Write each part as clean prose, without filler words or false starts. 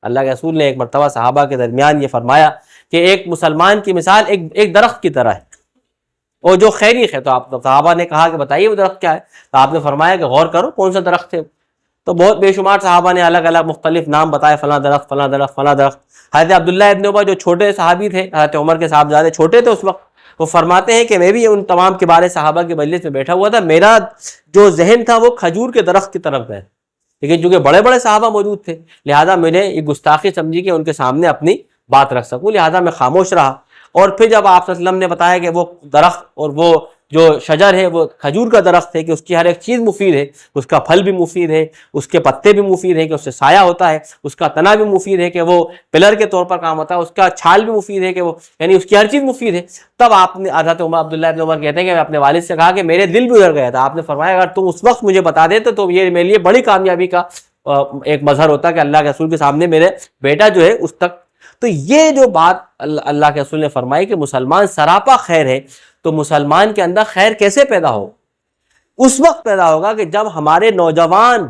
اللہ کے رسول نے ایک مرتبہ صحابہ کے درمیان یہ فرمایا کہ ایک مسلمان کی مثال ایک درخت کی طرح ہے، اور جو خیریخ ہے. تو آپ صحابہ نے کہا کہ بتائیے وہ درخت کیا ہے؟ تو آپ نے فرمایا کہ غور کرو کون سا درخت ہے. تو بہت بے شمار صحابہ نے الگ الگ مختلف نام بتائے، فلاں درخت فلاں درخت فلاں درخت. حضرت عبداللہ ابن عمر جو چھوٹے صحابی تھے، حضرت عمر کے صاحبزادے چھوٹے تھے اس وقت، وہ فرماتے ہیں کہ میں بھی ان تمام کبار صحابہ کے مجلس میں بیٹھا ہوا تھا، میرا جو ذہن تھا وہ کھجور کے درخت کی طرف گئے، لیکن چونکہ بڑے بڑے صحابہ موجود تھے لہٰذا میں نے یہ گستاخی سمجھی کہ ان کے سامنے اپنی بات رکھ سکوں، لہٰذا میں خاموش رہا. اور پھر جب آپ صلی اللہ علیہ وسلم نے بتایا کہ وہ درخت اور وہ جو شجر ہے وہ کھجور کا درخت ہے، کہ اس کی ہر ایک چیز مفید ہے، اس کا پھل بھی مفید ہے، اس کے پتے بھی مفید ہیں کہ اس سے سایہ ہوتا ہے، اس کا تنا بھی مفید ہے کہ وہ پلر کے طور پر کام ہوتا ہے، اس کا چھال بھی مفید ہے کہ وہ یعنی اس کی ہر چیز مفید ہے. تب آپ نے حضرت عبداللہ ابن عمر کہتے ہیں کہ میں اپنے والد سے کہا کہ میرے دل بھی ادھر گیا تھا. آپ نے فرمایا اگر تم اس وقت مجھے بتا دیتے تو یہ میرے لیے بڑی کامیابی کا ایک مظہر ہوتا کہ اللہ کے رسول کے سامنے میرے بیٹا جو ہے اس تک. تو یہ جو بات اللہ کے رسول نے فرمائی کہ مسلمان سراپا خیر ہے، تو مسلمان کے اندر خیر کیسے پیدا ہو؟ اس وقت پیدا ہوگا کہ جب ہمارے نوجوان،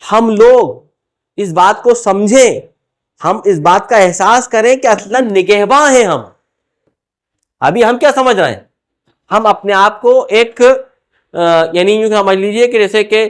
ہم لوگ اس بات کو سمجھیں، ہم اس بات کا احساس کریں کہ اصلا نگہباں ہیں ہم. ابھی ہم کیا سمجھ رہے ہیں؟ ہم اپنے آپ کو ایک یعنی یوں سمجھ لیجئے کہ جیسے کہ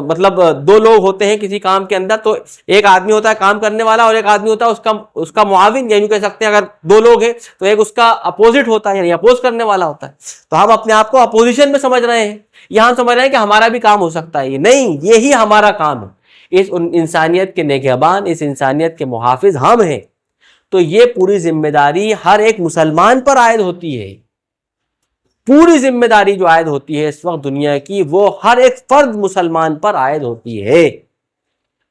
مطلب دو لوگ ہوتے ہیں کسی کام کے اندر، تو ایک آدمی ہوتا ہے کام کرنے والا اور ایک آدمی ہوتا ہے اس کا معاون، یعنی کہہ سکتے ہیں اگر دو لوگ ہیں تو ایک اس کا اپوزٹ ہوتا ہے، یعنی اپوز کرنے والا ہوتا ہے. تو ہم اپنے آپ کو اپوزیشن میں سمجھ رہے ہیں، یہاں سمجھ رہے ہیں کہ ہمارا بھی کام ہو سکتا ہے. نہیں، یہی ہمارا کام ہے. اس انسانیت کے نگہبان، اس انسانیت کے محافظ ہم ہیں. تو یہ پوری ذمہ داری ہر ایک مسلمان پر عائد ہوتی ہے. پوری ذمہ داری جو عائد ہوتی ہے اس وقت دنیا کی، وہ ہر ایک فرد مسلمان پر عائد ہوتی ہے.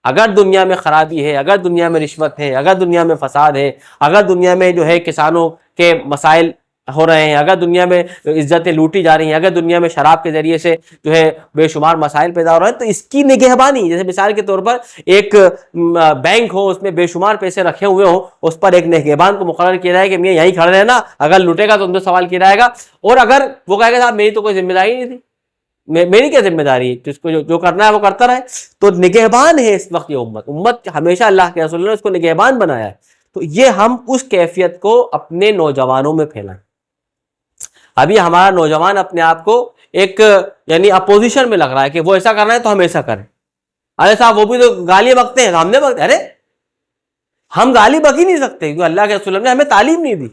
اگر دنیا میں خرابی ہے، اگر دنیا میں رشوت ہے، اگر دنیا میں فساد ہے، اگر دنیا میں جو ہے کسانوں کے مسائل ہو رہے ہیں، اگر دنیا میں عزتیں لوٹی جا رہی ہیں، اگر دنیا میں شراب کے ذریعے سے جو ہے بے شمار مسائل پیدا ہو رہے ہیں، تو اس کی نگہبانی، جیسے مثال کے طور پر ایک بینک ہو، اس میں بے شمار پیسے رکھے ہوئے ہوں، اس پر ایک نگہبان کو مقرر کیا جائے کہ میں یہیں کھڑے رہنا، اگر لوٹے گا تو ان سے سوال کیا جائے گا. اور اگر وہ کہے گا صاحب میری تو کوئی ذمہ داری نہیں تھی، میری کیا ذمہ داری ہے، جس کو جو کرنا ہے وہ کرتا رہے. تو نگہبان ہے اس وقت یہ امت ہمیشہ اللہ کے رسول نے اس کو نگہبان بنایا ہے. تو یہ ہم اس کیفیت کو اپنے نوجوانوں میں پھیلائیں. ابھی ہمارا نوجوان اپنے آپ کو ایک یعنی اپوزیشن میں لگ رہا ہے کہ وہ ایسا کرنا ہے تو ہم ایسا کریں. ارے صاحب وہ بھی تو گالیاں بکتے ہیں، ہم نے بکتے، ارے ہم گالی بک ہی نہیں سکتے کیونکہ اللہ کے رسول نے ہمیں تعلیم نہیں دی.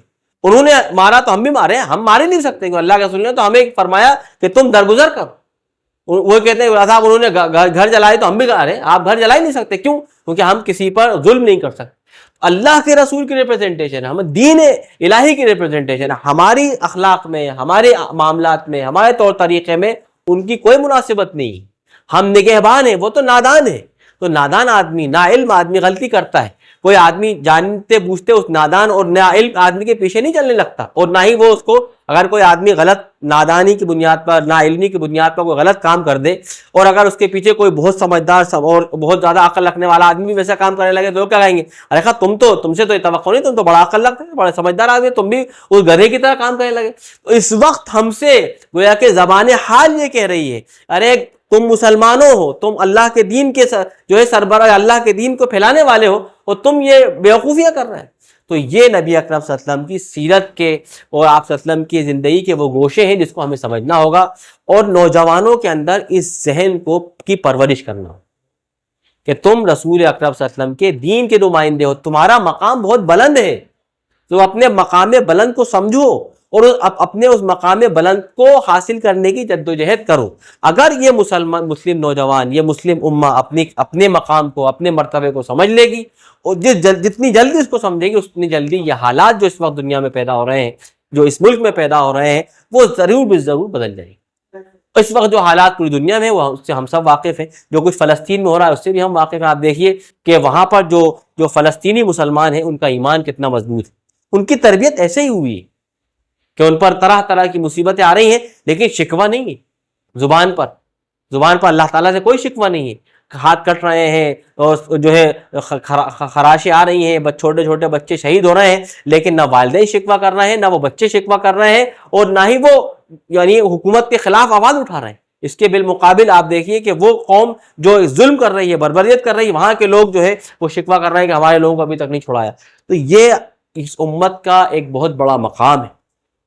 انہوں نے مارا تو ہم بھی مارے، ہم مار ہی نہیں سکتے کیونکہ اللہ کے رسول نے تو ہمیں فرمایا کہ تم درگزر کرو. وہ کہتے ہیں صاحب انہوں نے گھر جلائے تو ہم بھی ارے آپ گھر جلا ہی نہیں سکتے. کیوں؟ کیونکہ ہم کسی پر ظلم نہیں کر سکتے. اللہ کے رسول کی ریپرزنٹیشن ہے، ہم دین الہی کی ریپرزنٹیشن ہے. ہماری اخلاق میں، ہمارے معاملات میں، ہمارے طور طریقے میں ان کی کوئی مناسبت نہیں. ہم نگہبان ہیں، وہ تو نادان ہے. تو نادان آدمی، ناعلم آدمی غلطی کرتا ہے. کوئی آدمی جانتے بوجھتے اس نادان اور ناعلم آدمی کے پیچھے نہیں چلنے لگتا، اور نہ ہی وہ اس کو، اگر کوئی آدمی غلط نادانی کی بنیاد پر، ناعلمی کی بنیاد پر کوئی غلط کام کر دے، اور اگر اس کے پیچھے کوئی بہت سمجھدار اور بہت زیادہ عقل رکھنے والا آدمی بھی ویسا کام کرنے لگے تو کیا کہیں گے؟ ارے خواہ تم سے تو یہ توقع نہیں، تم تو بڑا عقل رکھتے ہیں، بڑے سمجھدار آدمی، تم بھی اس گدھے کی طرح کام کرنے لگے. تو اس وقت ہم سے گویا کہ زبان حال یہ کہہ رہی ہے، ارے تم مسلمانوں ہو، تم اللہ کے دین کے جو ہے سربراہ، اللہ کے دین کو پھیلانے والے ہو، اور تم یہ بیوقوفیاں کر رہے ہیں. تو یہ نبی اکرم صلی اللہ علیہ وسلم کی سیرت کے اور آپ صلی اللہ علیہ وسلم کی زندگی کے وہ گوشے ہیں جس کو ہمیں سمجھنا ہوگا، اور نوجوانوں کے اندر اس ذہن کی پرورش کرنا ہو کہ تم رسول اکرم صلی اللہ علیہ وسلم کے دین کے نمائندے ہو، تمہارا مقام بہت بلند ہے. تو اپنے مقام بلند کو سمجھو اور اپنے اس مقام بلند کو حاصل کرنے کی جدوجہد کرو. اگر یہ مسلم نوجوان، یہ مسلم امہ اپنے مقام کو، اپنے مرتبے کو سمجھ لے گی، اور جتنی جلدی اس کو سمجھے گی اتنی جلدی یہ حالات جو اس وقت دنیا میں پیدا ہو رہے ہیں، جو اس ملک میں پیدا ہو رہے ہیں، وہ ضرور بدل جائیں گے. اس وقت جو حالات پوری دنیا میں، وہ اس سے ہم سب واقف ہیں. جو کچھ فلسطین میں ہو رہا ہے اس سے بھی ہم واقف ہیں. آپ دیکھیے کہ وہاں پر جو فلسطینی مسلمان ہیں ان کا ایمان کتنا مضبوط ہے. ان کی تربیت ایسے ہی ہوئی ہے کہ ان پر طرح طرح کی مصیبتیں آ رہی ہیں لیکن شکوہ نہیں ہے. زبان پر اللہ تعالیٰ سے کوئی شکوہ نہیں ہے. ہاتھ کٹ رہے ہیں اور جو ہے خراشیں آ رہی ہیں، چھوٹے چھوٹے بچے شہید ہو رہے ہیں، لیکن نہ والدین شکوہ کر رہے ہیں، نہ وہ بچے شکوہ کر رہے ہیں، اور نہ ہی وہ یعنی حکومت کے خلاف آواز اٹھا رہے ہیں. اس کے بالمقابل آپ دیکھیے کہ وہ قوم جو ظلم کر رہی ہے، بربریت کر رہی ہے، وہاں کے لوگ جو ہے وہ شکوہ کر رہے ہیں کہ ہمارے لوگوں کو ابھی تک نہیں چھڑایا۔ تو یہ اس امت کا ایک بہت بڑا مقام ہے،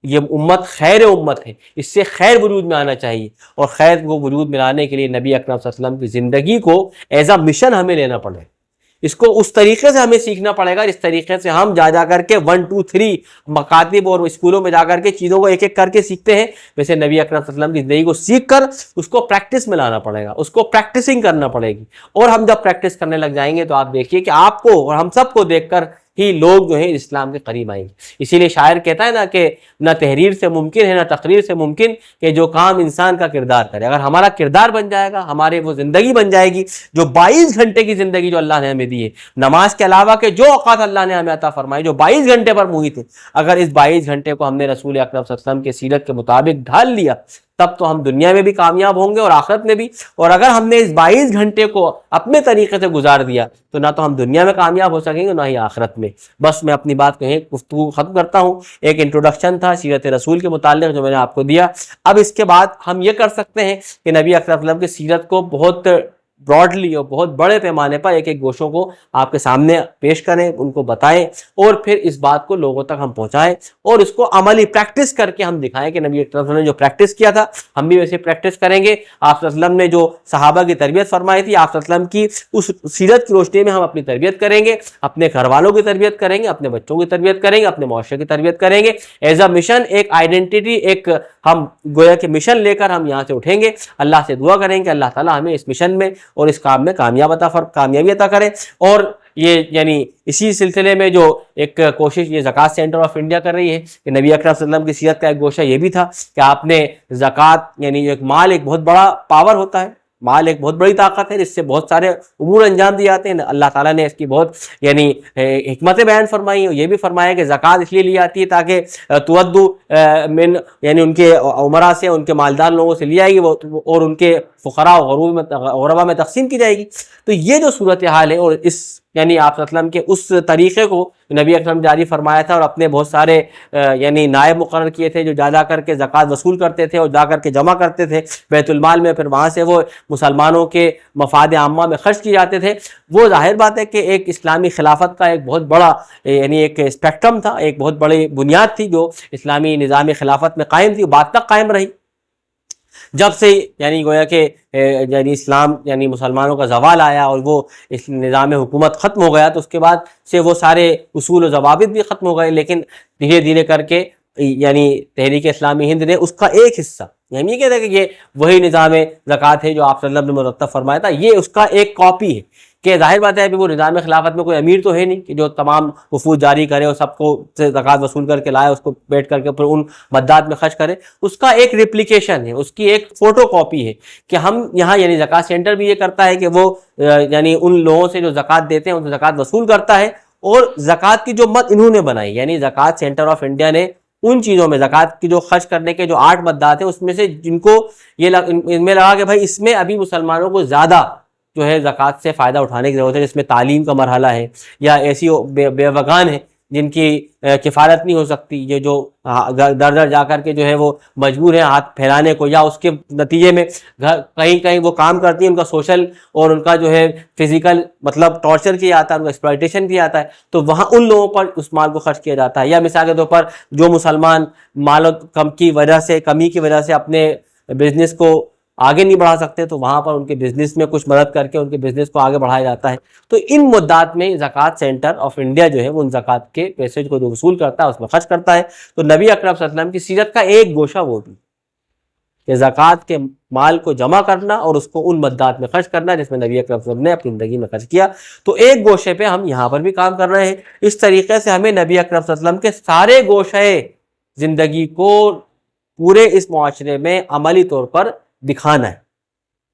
یہ امت خیر امت ہے، اس سے خیر وجود میں آنا چاہیے، اور خیر کو وجود میں لانے کے لیے نبی اکرم صلی اللہ علیہ وسلم کی زندگی کو ایز اے مشن ہمیں لینا پڑے، اس کو اس طریقے سے ہمیں سیکھنا پڑے گا جس طریقے سے ہم جا کر کے 1 2 3 مکاتب اور اسکولوں میں جا کر کے چیزوں کو ایک ایک کر کے سیکھتے ہیں، ویسے نبی اکرم صلی اللہ علیہ وسلم کی زندگی کو سیکھ کر اس کو پریکٹس میں لانا پڑے گا، اس کو پریکٹسنگ کرنا پڑے گی، اور ہم جب پریکٹس کرنے لگ جائیں گے تو آپ دیکھیے کہ آپ کو اور ہم سب کو دیکھ کر ہی لوگ جو ہیں اسلام کے قریب آئیں گے۔ اسی لیے شاعر کہتا ہے نا کہ نہ تحریر سے ممکن ہے نہ تقریر سے ممکن کہ جو کام انسان کا کردار کرے۔ اگر ہمارا کردار بن جائے گا، ہمارے وہ زندگی بن جائے گی، جو 22 گھنٹے کی زندگی جو اللہ نے ہمیں دی ہے، نماز کے علاوہ کے جو اوقات اللہ نے ہمیں عطا فرمائے جو 22 گھنٹے پر محیط ہے، اگر اس 22 گھنٹے کو ہم نے رسول اکرم صلی اللہ علیہ وسلم کے سیرت کے مطابق ڈھال لیا، تب تو ہم دنیا میں بھی کامیاب ہوں گے اور آخرت میں بھی۔ اور اگر ہم نے اس 22 گھنٹے کو اپنے طریقے سے گزار دیا تو نہ تو ہم دنیا میں کامیاب ہو سکیں گے نہ ہی آخرت میں۔ بس میں اپنی بات کو گفتگو ختم کرتا ہوں۔ ایک انٹروڈکشن تھا سیرت رسول کے متعلق جو میں نے آپ کو دیا۔ اب اس کے بعد ہم یہ کر سکتے ہیں کہ نبی اکرم صلی اللہ علیہ وسلم کی سیرت کو بہت براڈلی اور بہت بڑے پیمانے پر ایک ایک گوشوں کو آپ کے سامنے پیش کریں، ان کو بتائیں، اور پھر اس بات کو لوگوں تک ہم پہنچائیں اور اس کو عملی پریکٹس کر کے ہم دکھائیں کہ نبی اکرم صلی اللہ علیہ وسلم نے جو پریکٹس کیا تھا ہم بھی ویسے پریکٹس کریں گے۔ آپ صلی اللہ علیہ وسلم نے جو صحابہ کی تربیت فرمائی تھی، آپ صلی اللہ علیہ وسلم کی اس سیرت کی روشنی میں ہم اپنی تربیت کریں گے، اپنے گھر والوں کی تربیت کریں گے، اپنے بچوں کی تربیت کریں گے، اپنے معاشرے کی تربیت کریں گے۔ ایز اے مشن، ایک آئیڈینٹی، ایک ہم گویا کہ مشن لے کر ہم یہاں سے اٹھیں گے۔ اللہ سے دعا کریں کہ اللہ تعالیٰ ہمیں اس مشن میں اور اس کام میں کامیابی عطا کرے۔ اور یہ یعنی اسی سلسلے میں جو ایک کوشش یہ زکوٰۃ سینٹر آف انڈیا کر رہی ہے کہ نبی اکرم صلی اللہ علیہ وسلم کی سیرت کا ایک گوشہ یہ بھی تھا کہ آپ نے زکوٰۃ، یعنی ایک مال ایک بہت بڑا پاور ہوتا ہے، مال ایک بہت بڑی طاقت ہے جس سے بہت سارے امور انجام دیے جاتے ہیں۔ اللہ تعالیٰ نے اس کی بہت یعنی حکمتیں بیان فرمائی، اور یہ بھی فرمایا کہ زکوٰۃ اس لیے لی جاتی ہے تاکہ تودو من، یعنی ان کے عمرا سے، ان کے مالدار لوگوں سے لی جائے گی اور ان کے فقراء و غربا میں تقسیم کی جائے گی۔ تو یہ جو صورتحال ہے، اور اس یعنی آپ صلی اللہ علیہ وسلم کے اس طریقے کو نبی اکرم جاری فرمایا تھا، اور اپنے بہت سارے یعنی نائب مقرر کیے تھے جو جا کر کے زکوٰۃ وصول کرتے تھے اور جا کر کے جمع کرتے تھے بیت المال میں، پھر وہاں سے وہ مسلمانوں کے مفاد عامہ میں خرچ کیے جاتے تھے۔ وہ ظاہر بات ہے کہ ایک اسلامی خلافت کا ایک بہت بڑا یعنی ایک اسپیکٹرم تھا، ایک بہت بڑی بنیاد تھی جو اسلامی نظام خلافت میں قائم تھی، بعد تک قائم رہی۔ جب سے یعنی گویا کہ یعنی اسلام یعنی مسلمانوں کا زوال آیا اور وہ اس نظام حکومت ختم ہو گیا، تو اس کے بعد سے وہ سارے اصول و ضوابط بھی ختم ہو گئے، لیکن دھیرے دھیرے کر کے یعنی تحریک اسلامی ہند نے اس کا ایک حصہ، ہم یہ کہتے ہیں کہ یہ وہی نظام زکوٰۃ ہے جو آپ صلی اللہ علیہ وسلم نے مرتب فرمایا تھا، یہ اس کا ایک کاپی ہے۔ کہ ظاہر بات ہے ابھی وہ نظام خلافت میں کوئی امیر تو ہے نہیں کہ جو تمام وفود جاری کرے اور سب کو سے زکوٰۃ وصول کر کے لائے، اس کو بیٹھ کر کے پھر ان مدات میں خرچ کرے۔ اس کا ایک ریپلیکیشن ہے، اس کی ایک فوٹو کاپی ہے کہ ہم یہاں یعنی زکوٰۃ سینٹر بھی یہ کرتا ہے کہ وہ یعنی ان لوگوں سے جو زکوٰۃ دیتے ہیں ان سے زکوٰۃ وصول کرتا ہے، اور زکوٰۃ کی جو مد انہوں نے بنائی، یعنی زکوٰۃ سینٹر آف انڈیا نے ان چیزوں میں زکوٰۃ کی جو خرچ کرنے کے جو 8 مدات ہیں اس میں سے جن کو یہ ان میں لگا کہ بھائی اس میں ابھی مسلمانوں کو زیادہ جو ہے زکوٰۃ سے فائدہ اٹھانے کی ضرورت ہے، جس میں تعلیم کا مرحلہ ہے یا ایسی بیوگان ہیں جن کی کفالت نہیں ہو سکتی، یہ جو در در جا کر کے جو ہے وہ مجبور ہیں ہاتھ پھیلانے کو، یا اس کے نتیجے میں کہیں کہیں وہ کام کرتی ہیں، ان کا سوشل اور ان کا جو ہے فزیکل مطلب ٹارچر کیا جاتا ہے، ان کا ایکسپلائٹیشن کیا جاتا ہے، تو وہاں ان لوگوں پر اس مال کو خرچ کیا جاتا ہے۔ یا مثال کے طور پر جو مسلمان مال و کمی کی وجہ سے اپنے بزنس کو آگے نہیں بڑھا سکتے، تو وہاں پر ان کے بزنس میں کچھ مدد کر کے ان کے بزنس کو آگے بڑھایا جاتا ہے۔ تو ان مدات میں زکوٰۃ سینٹر آف انڈیا جو ہے وہ ان زکوٰۃ کے پیسے کو جو وصول کرتا ہے اس میں خرچ کرتا ہے۔ تو نبی اکرم صلی اللہ علیہ وسلم کی سیرت کا ایک گوشہ وہ بھی کہ زکوٰۃ کے مال کو جمع کرنا اور اس کو ان مدات میں خرچ کرنا جس میں نبی اکرم صلی اللہ علیہ وسلم نے اپنی زندگی میں خرچ کیا۔ تو ایک گوشے پہ ہم یہاں پر بھی کام کر رہے ہیں۔ اس طریقے سے ہمیں نبی اکرم صلی اللہ علیہ وسلم کے سارے گوشے زندگی کو پورے اس معاشرے میں عملی طور پر دکھانا ہے۔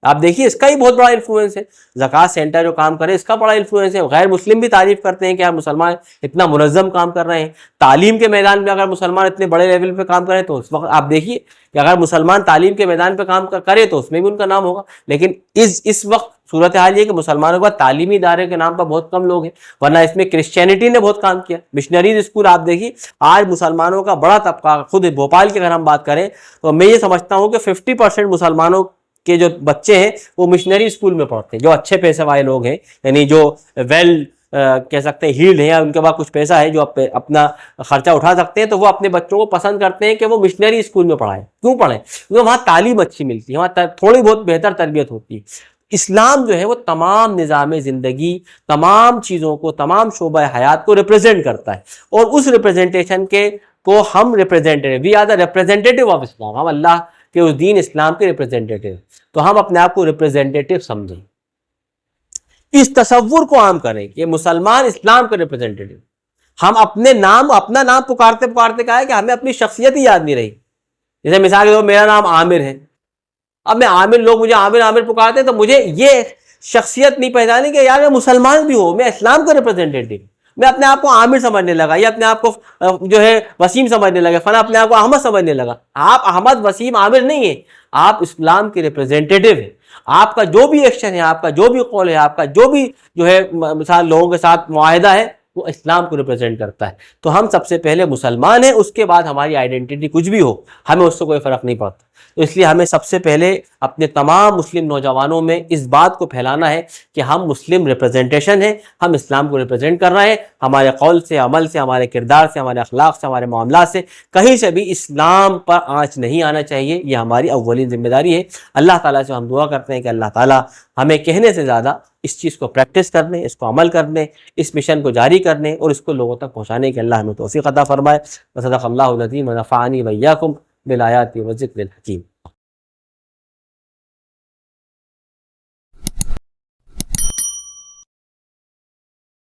آپ دیکھیے اس کا ہی بہت بڑا انفلوئنس ہے، زکوٰۃ سینٹر جو کام کرے اس کا بڑا انفلوئنس ہے۔ غیر مسلم بھی تعریف کرتے ہیں کہ ہم مسلمان اتنا منظم کام کر رہے ہیں۔ تعلیم کے میدان میں اگر مسلمان اتنے بڑے لیول پہ کام کریں تو اس وقت آپ دیکھیے کہ اگر مسلمان تعلیم کے میدان پہ کام کرے تو اس میں بھی ان کا نام ہوگا، لیکن اس وقت صورتحال یہ کہ مسلمانوں کے بعد تعلیمی ادارے کے نام پر بہت کم لوگ ہیں، ورنہ اس میں کرسچینٹی نے بہت کام کیا۔ مشنریز اسکول آپ دیکھیے، آج مسلمانوں کا بڑا طبقہ، خود بھوپال کی اگر ہم بات کریں تو میں یہ سمجھتا ہوں کہ 50% مسلمانوں کے جو بچے ہیں وہ مشنری اسکول میں پڑھتے ہیں، جو اچھے پیسے والے لوگ ہیں، یعنی جو ویل کہہ سکتے ہیں ہیلڈ ہیں، ان کے پاس کچھ پیسہ ہے، جو اپنا خرچہ اٹھا سکتے ہیں، تو وہ اپنے بچوں کو پسند کرتے ہیں کہ وہ مشنری اسکول میں پڑھائیں۔ کیوں پڑھیں؟ کیونکہ وہاں تعلیم اچھی ملتی ہے، وہاں تھوڑی بہت بہتر تربیت ہوتی ہے۔ اسلام جو ہے وہ تمام نظام زندگی، تمام چیزوں کو، تمام شعبہ حیات کو ریپرزینٹ کرتا ہے، اور اس ریپرزینٹیشن کو ہم representative, we are the representative of Islam, ہم اللہ کے اس دین اسلام کے ریپرزینٹیٹیو، تو ہم اپنے آپ کو ریپرزینٹیٹیو سمجھیں، اس تصور کو عام کریں کہ مسلمان اسلام کے ریپرزینٹیٹیو۔ ہم اپنا نام پکارتے پکارتے کہا ہے کہ ہمیں اپنی شخصیت ہی یاد نہیں رہی۔ جیسے مثال کے طور پر میرا نام عامر ہے، اب میں عامر، لوگ مجھے عامر پکارتے ہیں، تو مجھے یہ شخصیت نہیں پہچانی کہ یار میں مسلمان بھی ہوں، میں اسلام کا ریپرزینٹیٹیو، میں اپنے آپ کو عامر سمجھنے لگا، یا اپنے آپ کو جو ہے وسیم سمجھنے لگا، فلاں اپنے آپ کو احمد سمجھنے لگا۔ آپ احمد، وسیم، عامر نہیں ہیں، آپ اسلام کے ریپرزینٹیٹیو ہیں۔ آپ کا جو بھی ایکشن ہے، آپ کا جو بھی قول ہے، آپ کا جو بھی جو ہے مثال لوگوں کے ساتھ معاہدہ ہے، وہ اسلام کو ریپرزینٹ کرتا ہے۔ تو ہم سب سے پہلے مسلمان ہیں، اس کے بعد ہماری آئیڈینٹی کچھ بھی ہو، ہمیں اس سے کوئی فرق نہیں پڑتا۔ تو اس لیے ہمیں سب سے پہلے اپنے تمام مسلم نوجوانوں میں اس بات کو پھیلانا ہے کہ ہم مسلم ریپرزینٹیشن ہیں، ہم اسلام کو ریپرزینٹ کر رہے ہیں، ہمارے قول سے، عمل سے، ہمارے کردار سے، ہمارے اخلاق سے، ہمارے معاملات سے کہیں سے بھی اسلام پر آنچ نہیں آنا چاہیے۔ یہ ہماری اولین ذمہ داری ہے۔ اللہ تعالیٰ سے ہم دعا کرتے ہیں کہ اللہ تعالیٰ ہمیں کہنے سے زیادہ اس چیز کو پریکٹس کرنے، اس کو عمل کرنے، اس مشن کو جاری کرنے اور اس کو لوگوں تک پہنچانے کے اللہ ہمیں توفیق عطا فرمائے۔ وصدق اللہ العظیم ونفعنی وإیاکم بالآیات والذکر الحکیم۔